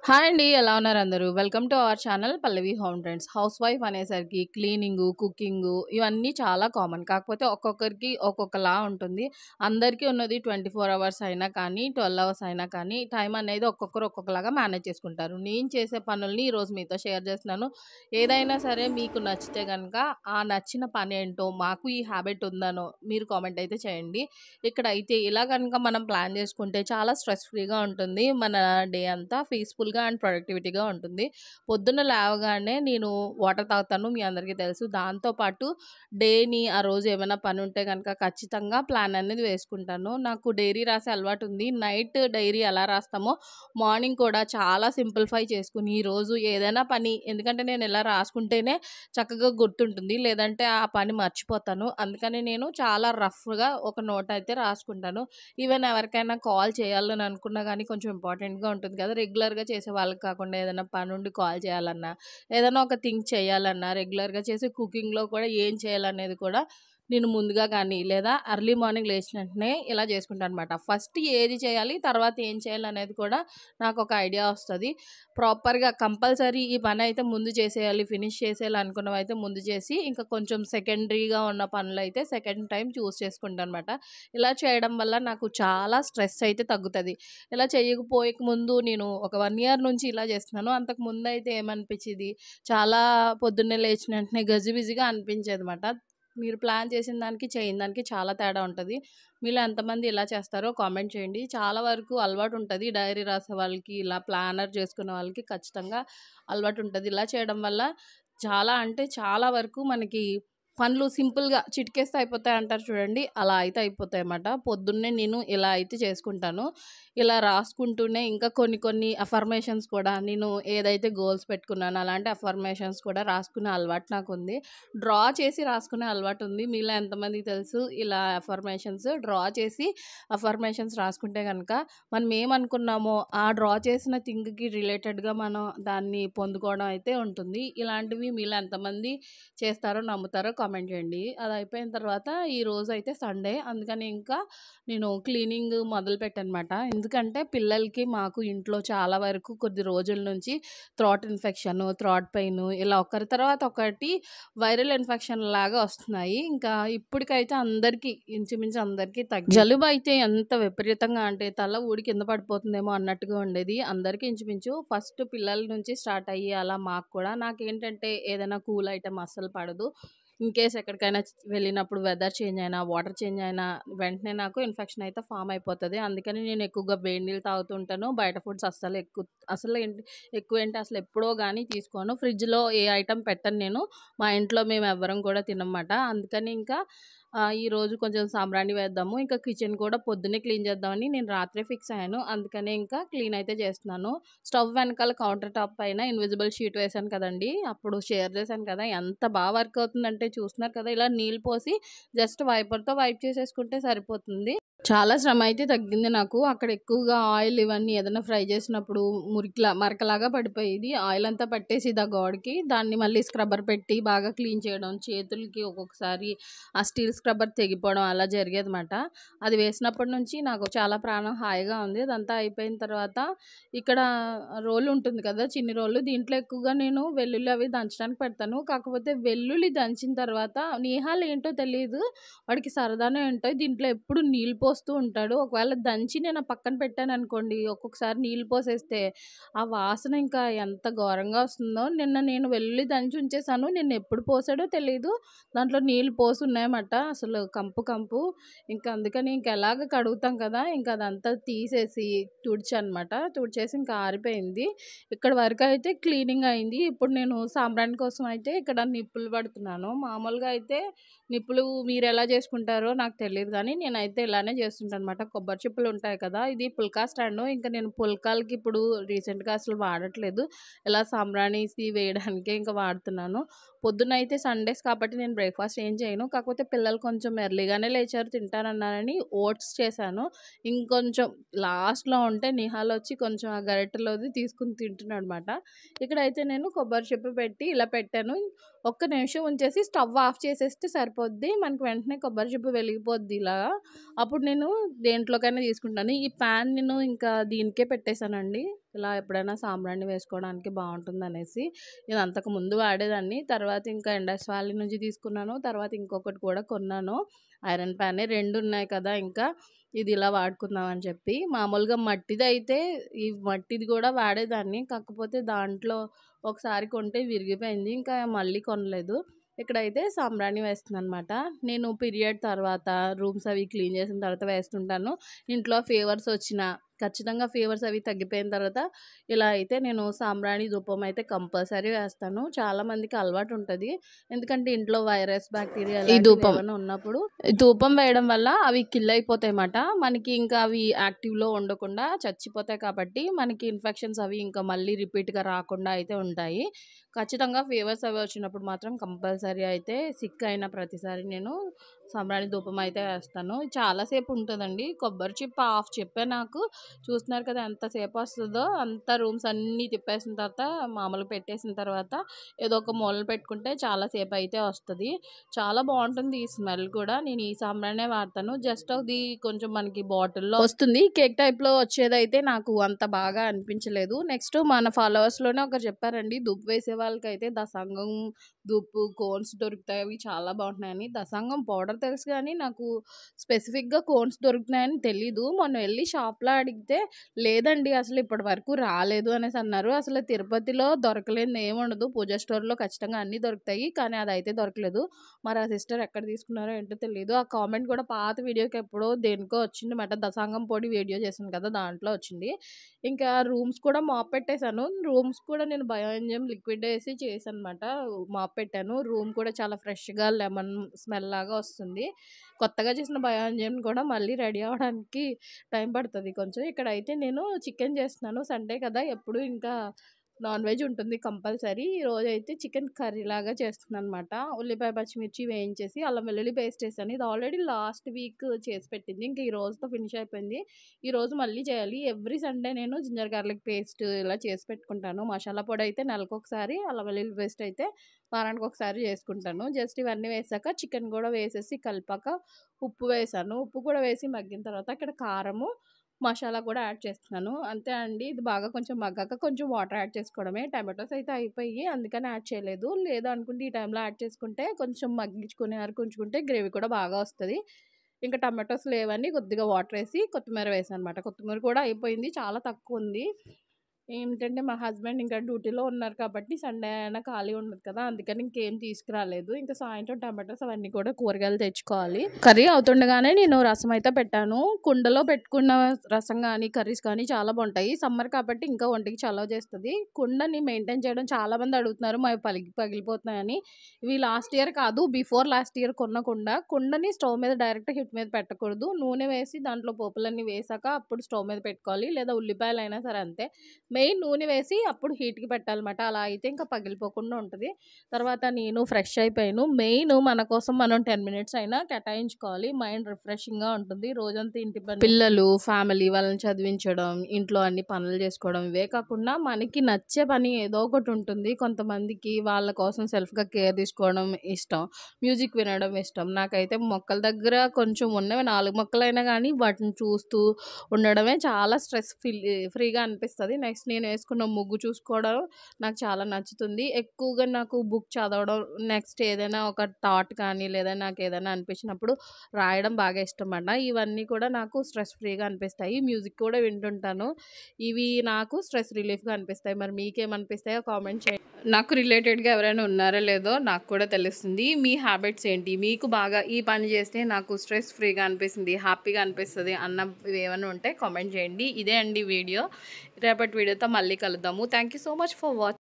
Hi అండి. ఎలా ఉన్నారు అందరూ? Welcome to our channel Pallavi home trends. House wife అనేసరికి క్లీనింగు, కుకింగు ఇవన్నీ చాలా కామన్. కాకపోతే ఒక్కొక్కరికి ఒక్కొక్కలా ఉంటుంది. అందరికీ ఉన్నది 24 అవర్స్ అయినా కానీ, 12 అవర్స్ అయినా కానీ టైం అనేది ఒక్కొక్కరు ఒక్కొక్కలాగా మేనేజ్ చేసుకుంటారు. నేను చేసే పనుల్ని ఈరోజు మీతో షేర్ చేస్తున్నాను. ఏదైనా సరే మీకు నచ్చితే గనక ఆ నచ్చిన పనేంటో, మాకు ఈ హ్యాబిట్ ఉందనో మీరు కామెంట్ అయితే చేయండి. ఇక్కడైతే ఇలా గనక మనం ప్లాన్ చేసుకుంటే చాలా స్ట్రెస్ ఫ్రీగా ఉంటుంది. మన డే అంతా పీస్‌ఫుల్‌గా అండ్ ప్రొడక్టివిటీగా ఉంటుంది. పొద్దున్న లేవగానే నేను వాటర్ తాగుతాను. మీ అందరికీ తెలుసు. దాంతో పాటు డేని ఆ రోజు ఏమైనా పని ఉంటే గనక ఖచ్చితంగా ప్లాన్ అనేది వేసుకుంటాను. నాకు డైరీ రాసే అలవాటు ఉంది. నైట్ డైరీ ఎలా రాస్తామో మార్నింగ్ కూడా చాలా సింప్లిఫై చేసుకొని ఈరోజు ఏదైనా పని ఎందుకంటే నేను ఇలా రాసుకుంటేనే చక్కగా గుర్తుంటుంది. లేదంటే ఆ పని మర్చిపోతాను. అందుకని నేను చాలా రఫ్‌గా ఒక నోట్ అయితే రాసుకుంటాను. ఈవెన్ ఎవరికైనా కాల్ చేయాలని అనుకున్నా గానీ కొంచెం ఇంపార్టెంట్‌గా ఉంటుంది కదా! రెగ్యులర్‌గా చేసే వాళ్ళకి కాకుండా ఏదైనా పనుండి కాల్ చేయాలన్నా, ఏదైనా ఒక థింగ్ చేయాలన్నా, రెగ్యులర్‌గా చేసే కుకింగ్‌లో కూడా ఏం చేయాలనేది కూడా నేను ముందుగా గానీ, లేదా ఎర్లీ మార్నింగ్ లేచిన వెంటనే ఇలా చేసుకుంటాననమాట. ఫస్ట్ ఏది చేయాలి, తర్వాత ఏం చేయాలనేది కూడా నాకొక ఐడియా వస్తది. ప్రాపర్‌గా కంపల్సరీ ఈ పనైతే ముందు చేసేయాలి, ఫినిష్ చేసేయాలి అనుకున్నవైతే ముందు చేసి, ఇంకా కొంచెం సెకండరీగా ఉన్న పనులైతే సెకండ్ టైమ్ చూజ్ చేసుకుంటాననమాట. ఇలా చేయడం వల్ల నాకు చాలా స్ట్రెస్ అయితే తగ్గుతది. ఇలా చేయకపోయక ముందు నేను ఒక 1 ఇయర్ నుంచి ఇలా చేస్తున్నాను. అంతకు ముందయితే ఏమనిపిచ్చేది, చాలా పొద్దున్నే లేచిన వెంటనే గజిబిజిగా అనిపించేదనమాట. మీరు ప్లాన్ చేసిన దానికి, చేయని దానికి చాలా తేడా ఉంటది. మీలో ఎంతమంది ఇలా చేస్తారో కామెంట్ చేయండి. చాలా వరకు అలవాటుంటది. డైరీ రాసే వాళ్ళకి, ఇలా ప్లానర్ చేసుకునే వాళ్ళకి ఖచ్చితంగా అలవాటుంటది. ఇలా చేయడం వల్ల చాలా అంటే చాలా వరకు మనకి పనులు సింపుల్‌గా చిటికేస్తే అయిపోతాయి అంటారు చూడండి. అలా అయితే అయిపోతాయన్నమాట. పొద్దున్నే నేను ఇలా అయితే చేసుకుంటాను. ఇలా రాసుకుంటూనే ఇంకా కొన్ని కొన్ని అఫర్మేషన్స్ కూడా నేను ఏదైతే గోల్స్ పెట్టుకున్నానో అలాంటి అఫర్మేషన్స్ కూడా రాసుకునే అలవాటు నాకుంది. డ్రా చేసి రాసుకునే అలవాటుంది. మీలో ఎంతమందికి తెలుసు ఇలా అఫర్మేషన్స్ డ్రా చేసి అఫర్మేషన్స్ రాసుకుంటే గనక మనం ఏమనుకున్నామో ఆ డ్రా చేసిన థింగ్‌కి రిలేటెడ్‌గా మనం దాన్ని పొందుకోవడం అయితే ఉంటుంది. ఇలాంటివి మీలో ఎంతమంది చేస్తారో, నమ్ముతారో కామెంట్ చేయండి. అది అయిపోయిన తర్వాత ఈరోజైతే సండే. అందుకని ఇంకా నేను క్లీనింగ్ మొదలుపెట్టానమాట. ఎందుకంటే పిల్లలకి, మాకు ఇంట్లో చాలా వరకు కొద్ది రోజుల నుంచి థ్రోట్ ఇన్ఫెక్షను, థ్రోట్ పెయిను ఇలా ఒకరి తర్వాత ఒకటి వైరల్ ఇన్ఫెక్షన్ లాగా వస్తున్నాయి. ఇంకా ఇప్పటికైతే అందరికీ ఇంచుమించు అందరికీ జలుబయితే ఎంత విపరీతంగా అంటే తల ఊడి కింద పడిపోతుందేమో అన్నట్టుగా ఉండేది. అందరికీ ఇంచుమించు ఫస్ట్ పిల్లల నుంచి స్టార్ట్ అయ్యి అలా మాకు కూడా. నాకేంటంటే ఏదైనా కూల్ ఐటెమ్ అస్సలు పడదు. ఇన్‌కేస్ ఎక్కడికైనా వెళ్ళినప్పుడు వెదర్ చేంజ్ అయినా, వాటర్ చేంజ్ అయినా వెంటనే నాకు ఇన్ఫెక్షన్ అయితే ఫార్మ్ అయిపోతది. అందుకని నేను ఎక్కువగా వేడి నీళ్ళు తాగుతూ ఉంటాను. బయట ఫుడ్స్ ఎక్కువేంటి అసలు ఎప్పుడో గానీ తీసుకోను. ఫ్రిడ్జ్‌లో ఏ ఐటెమ్ పెట్టను నేను. మా ఇంట్లో మేమెవ్వరం కూడా తినమమాట. అందుకని ఇంకా ఈరోజు కొంచెం సాంబ్రాణి వేద్దాము. ఇంకా కిచెన్ కూడా పొద్దున్నే క్లీన్ చేద్దామని నేను రాత్రే ఫిక్స్ అయ్యాను. అందుకనే ఇంకా క్లీన్ అయితే చేస్తున్నాను. స్టవ్ వెనకాల కౌంటర్ టాప్ పైన ఇన్విజిబుల్ షీట్ వేశాను కదండీ! అప్పుడు షేర్ చేశాను కదా! ఎంత వర్క్ అవుతుందంటే చూస్తున్నారు కదా! ఇలా నీళ్ళు పోసి జస్ట్ వైపర్‌తో వైప్ చేసేసుకుంటే సరిపోతుంది. చాలా శ్రమ అయితే తగ్గింది నాకు. అక్కడ ఎక్కువగా ఆయిల్ ఇవన్నీ ఏదైనా ఫ్రై చేసినప్పుడు మరకలాగా పడిపోయేది. ఆయిల్ అంతా పట్టేసిద్ది ఆ గోడకి. దాన్ని మళ్ళీ స్క్రబ్బర్ పెట్టి బాగా క్లీన్ చేయడం, చేతులకి ఒక్కొక్కసారి ఆ స్టీల్ స్క్రబ్బర్ తెగిపోవడం అలా జరిగేదన్నమాట. అది వేసినప్పటి నుంచి నాకు చాలా ప్రాణం హాయిగా ఉంది. అదంతా అయిపోయిన తర్వాత ఇక్కడ రోలు ఉంటుంది కదా! చిన్ని రోలు. దీంట్లో ఎక్కువగా నేను వెల్లుల్లి అవి దంచడానికి పెడతాను. కాకపోతే వెల్లుల్లి దంచిన తర్వాత నిహాల్ ఏంటో తెలీదు. వాడికి సరదానో ఏంటో దీంట్లో ఎప్పుడు నీళ్ళు పోస్తూ ఉంటాడు. ఒకవేళ దంచి నేను పక్కన పెట్టాననుకోండి, ఒక్కొక్కసారి నీళ్ళు పోసేస్తే ఆ వాసన ఇంకా ఎంత ఘోరంగా వస్తుందో. నిన్న నేను వెల్లుల్లి దంచి ఉంచేసాను. నిన్న ఎప్పుడు పోసాడో తెలీదు. దాంట్లో నీళ్ళు పోసున్నాయన్నమాట. అసలు కంపు కంపు. ఇంకా అందుకని ఎలాగ కడుగుతాం కదా! ఇంకా అదంతా తీసేసి తుడిచానమాట. తుడిచేసి ఇంకా ఆరిపోయింది. ఇక్కడి వరకయితే క్లీనింగ్ అయింది. ఇప్పుడు నేను సాంబ్రాణి కోసం అయితే ఇక్కడ నిప్పులు పడుతున్నాను. మామూలుగా అయితే నిప్పులు మీరెలా చేసుకుంటారో నాకు తెలీదు గానీ, నేనైతే ఇలానే చేస్తుంటానమాట. కొబ్బరి చిప్పలు ఉంటాయి కదా! ఇది పుల్కా స్టాండు. ఇంక నేను పుల్కాలకి ఇప్పుడు రీసెంట్‌గా అసలు వాడట్లేదు. ఇలా సాంబ్రాణీసి వేయడానికే ఇంక వాడుతున్నాను. పొద్దునయితే సండేస్ కాబట్టి నేను బ్రేక్‌ఫాస్ట్ ఏం చేయను. కాకపోతే పిల్లలు కొంచెం ఎర్లీగానే లేచారు తింటానన్నారని ఓట్స్ చేశాను. ఇంకొంచెం లాస్ట్‌లో ఉంటే నిహాలొచ్చి కొంచెం ఆ గరిటెలోది తీసుకొని తింటున్నాడనమాట. ఇక్కడైతే నేను కొబ్బరి చిప్ప పెట్టి ఇలా పెట్టాను. ఒక్క నిమిషం ఉంచేసి స్టవ్ ఆఫ్ చేసేస్తే సరిపోద్ది. మనకి వెంటనే కొబ్బరి చిప్ప వెలిగిపోద్ది ఇలాగా. అప్పుడు నేను దేంట్లోకైనా తీసుకుంటాను. ఈ పాన్ నేను ఇంకా దీనికే పెట్టేసానండి. ఇలా ఎప్పుడైనా సాంబ్రాణి వేసుకోవడానికి బాగుంటుందనేసి. ఇది అంతకుముందు వాడేదాన్ని. తర్వాత ఇంకా ఇండస్ వ్యాలీ నుంచి తీసుకున్నాను. తర్వాత ఇంకొకటి కూడా కొన్నాను. ఐరన్ ప్యానే 2 ఉన్నాయి కదా! ఇంకా ఇది ఇలా వాడుకుందాం అని చెప్పి. మామూలుగా మట్టిదైతే ఈ మట్టిది కూడా వాడేదాన్ని. కాకపోతే దాంట్లో ఒకసారి కొంటే విరిగిపోయింది. ఇంకా మళ్ళీ కొనలేదు. ఇక్కడైతే సాంబ్రాణి వేస్తున్నానమాట. నేను పీరియడ్ తర్వాత రూమ్స్ అవి క్లీన్ చేసిన తర్వాత వేస్తుంటాను. ఇంట్లో ఫీవర్స్ వచ్చినా ఖచ్చితంగా ఫీవర్స్ అవి తగ్గిపోయిన తర్వాత ఇలా అయితే నేను సాంబ్రాణి ధూపం అయితే కంపల్సరీ వేస్తాను. చాలామందికి అలవాటు ఉంటుంది. ఎందుకంటే ఇంట్లో వైరస్ బ్యాక్టీరియా ఈ ధూపం ఏమైనా ఉన్నప్పుడు ధూపం వేయడం వల్ల అవి కిల్ అయిపోతాయన్నమాట. మనకి ఇంకా అవి యాక్టివ్లో ఉండకుండా చచ్చిపోతాయి కాబట్టి మనకి ఇన్ఫెక్షన్స్ అవి ఇంకా మళ్ళీ రిపీట్గా రాకుండా అయితే ఉంటాయి. ఖచ్చితంగా ఫీవర్స్ అవి వచ్చినప్పుడు మాత్రం కంపల్సరీ అయితే సిక్ అయిన ప్రతిసారి నేను సాంబ్రాణి ధూపం అయితే వేస్తాను. చాలాసేపు ఉంటుందండి. కొబ్బరి చిప్ప హాఫ్ చెప్పే నాకు చూస్తున్నారు కదా ఎంతసేపు వస్తుందో. అంతా రూమ్స్ అన్నీ తిప్పేసిన తర్వాత మామూలుగా పెట్టేసిన తర్వాత ఏదో ఒక మూలన పెట్టుకుంటే చాలాసేపు అయితే వస్తుంది. చాలా బాగుంటుంది ఈ స్మెల్ కూడా. నేను ఈ సాంబ్రాణే వాడతాను. జస్ట్ అది కొంచెం మనకి బాటిల్లో వస్తుంది. కేక్ టైప్లో వచ్చేదైతే నాకు అంత బాగా అనిపించలేదు. నెక్స్ట్ మన ఫాలోవర్స్లోనే ఒకరు చెప్పారండి, ధూప్ వేసే వాళ్ళకైతే దసాంగం ధూపు కోన్స్ దొరుకుతాయి, అవి చాలా బాగుంటున్నాయని. దసాంగం పౌడర్ తెలుసు కానీ నాకు స్పెసిఫిక్గా కోన్స్ దొరుకుతున్నాయని తెలీదు. మొన్న వెళ్ళి షాప్లో అడిగితే లేదండి అసలు ఇప్పటి వరకు రాలేదు అనేసి అన్నారు. అసలు తిరుపతిలో దొరకలేదు ఏముండదు, పూజ స్టోర్లో ఖచ్చితంగా అన్నీ దొరుకుతాయి, కానీ అదైతే దొరకలేదు. మరి ఆ సిస్టర్ ఎక్కడ తీసుకున్నారో ఏంటో తెలియదు. ఆ కామెంట్ కూడా పాత వీడియోకి ఎప్పుడో దేనికో వచ్చిందన్నమాట. దసాంగం పొడి వీడియో చేశాను కదా దాంట్లో వచ్చింది. ఇంకా రూమ్స్ కూడా మాప్ పెట్టేశాను. రూమ్స్ కూడా నేను బయోఎన్జెమ్ లిక్విడ్ వేసి చేశాను అనమాట. మాప్ పెట్టాను. రూమ్ కూడా చాలా ఫ్రెష్గా లెమన్ స్మెల్ లాగా వస్తుంది. కొత్తగా చేసిన బయోఎన్జెమ్ కూడా మళ్ళీ రెడీ అవ్వడానికి టైం పడుతుంది కొంచెం. ఇక్కడైతే నేను చికెన్ చేస్తున్నాను. సండే కదా ఎప్పుడు ఇంకా నాన్ వెజ్ ఉంటుంది కంపల్సరీ. ఈరోజైతే చికెన్ కర్రీ లాగా చేస్తున్నాను అనమాట. ఉల్లిపాయ పచ్చిమిర్చి వేయించేసి అల్లం వెల్లుల్లి పేస్ట్ వేసాను. ఇది ఆల్రెడీ లాస్ట్ వీక్ చేసి పెట్టింది. ఇంక ఈ రోజుతో ఫినిష్ అయిపోయింది. ఈరోజు మళ్ళీ చేయాలి. ఎవ్రీ సండే నేను జింజర్ గార్లిక్ పేస్ట్ ఇలా చేసి పెట్టుకుంటాను. మసాలా పొడి అయితే నెలకొకసారి, అల్లం వెల్లుల్లి పేస్ట్ అయితే వారానికి ఒకసారి చేసుకుంటాను. జస్ట్ ఇవన్నీ వేసాక చికెన్ కూడా వేసేసి కలిపాక ఉప్పు వేసాను. ఉప్పు కూడా వేసి మగ్గిన తర్వాత ఇక్కడ కారము మసాలా కూడా యాడ్ చేస్తున్నాను. అంతే అండి. ఇది బాగా కొంచెం మగ్గాక కొంచెం వాటర్ యాడ్ చేసుకోవడమే. టమాటోస్ అయితే అయిపోయి అందుకని యాడ్ చేయలేదు. లేదు అనుకుంటే ఈ టైంలో యాడ్ చేసుకుంటే కొంచెం మగ్గించుకునే వరకు ఉంచుకుంటే గ్రేవీ కూడా బాగా వస్తుంది. ఇంకా టమాటోస్ లేవని కొద్దిగా వాటర్ వేసి కొత్తిమీర వేసాను అనమాట. కొత్తిమీర కూడా అయిపోయింది, చాలా తక్కువ ఉంది. ఏంటంటే మా హస్బెండ్ ఇంకా డ్యూటీలో ఉన్నారు కాబట్టి సండే అయినా ఖాళీ ఉండదు కదా, అందుకని ఇంకేం తీసుకురాలేదు. ఇంకా సాయంత్రం టమాటోస్ అవన్నీ కూడా కూరగాయలు తెచ్చుకోవాలి. కర్రీ అవుతుండగానే నేను రసం అయితే పెట్టాను. కుండలో పెట్టుకున్న రసం కానీ కర్రీస్ కానీ చాలా బాగుంటాయి. సమ్మర్ కాబట్టి ఇంకా ఒంటికి చలవ చేస్తుంది. కుండని మెయింటైన్ చేయడం చాలా మంది అడుగుతున్నారు, మా పగిలిపోతున్నాయని. ఇవి లాస్ట్ ఇయర్ కాదు, బిఫోర్ లాస్ట్ ఇయర్ కొన్న కుండని స్టవ్ మీద డైరెక్ట్ హిట్ మీద పెట్టకూడదు. నూనె వేసి దాంట్లో పోపులన్నీ వేసాక అప్పుడు స్టవ్ మీద పెట్టుకోవాలి. లేదా ఉల్లిపాయలు అయినా సరే అంతే, మెయిన్ నూనె వేసి అప్పుడు హీట్కి పెట్టాలన్నమాట. అలా అయితే ఇంకా పగిలిపోకుండా ఉంటుంది. తర్వాత నేను ఫ్రెష్ అయిపోయాను. మెయిన్ మన కోసం మనం 10 మినిట్స్ అయినా కేటాయించుకోవాలి. మైండ్ రిఫ్రెషింగ్గా ఉంటుంది. రోజంతా ఇంటి పని, పిల్లలు, ఫ్యామిలీ వాళ్ళని చదివించడం, ఇంట్లో అన్ని పనులు చేసుకోవడం, ఇవే కాకుండా మనకి నచ్చే పని ఏదో ఒకటి ఉంటుంది. కొంతమందికి వాళ్ళ కోసం సెల్ఫ్గా కేర్ తీసుకోవడం ఇష్టం, మ్యూజిక్ వినడం ఇష్టం. నాకైతే మొక్కల దగ్గర కొంచెం ఉన్నవి 4 మొక్కలైనా కానీ వాటిని చూస్తూ ఉండడమే చాలా స్ట్రెస్ ఫ్రీగా అనిపిస్తుంది. నెక్స్ట్ నేను వేసుకున్న ముగ్గు చూసుకోవడం నాకు చాలా నచ్చుతుంది. ఎక్కువగా నాకు బుక్ చదవడం, నెక్స్ట్ ఏదైనా ఒక థాట్ కానీ లేదా నాకు ఏదైనా అనిపించినప్పుడు రాయడం బాగా ఇష్టం అన్నమాట. ఇవన్నీ కూడా నాకు స్ట్రెస్ ఫ్రీగా అనిపిస్తాయి. మ్యూజిక్ కూడా వింటుంటాను. ఇవి నాకు స్ట్రెస్ రిలీఫ్గా అనిపిస్తాయి. మరి మీకేమనిపిస్తాయో కామెంట్ చేయండి. నాకు రిలేటెడ్గా ఎవరైనా ఉన్నారో లేదో నాకు కూడా తెలుస్తుంది. మీ హ్యాబిట్స్ ఏంటి, మీకు బాగా ఈ పని చేస్తే నాకు స్ట్రెస్ ఫ్రీగా అనిపిస్తుంది, హ్యాపీగా అనిపిస్తుంది అన్నవి ఏమైనా ఉంటే కామెంట్ చేయండి. ఇదే అండి వీడియో. రేపటి వీడియోతో మళ్ళీ కలుద్దాము. Thank you so much for watching.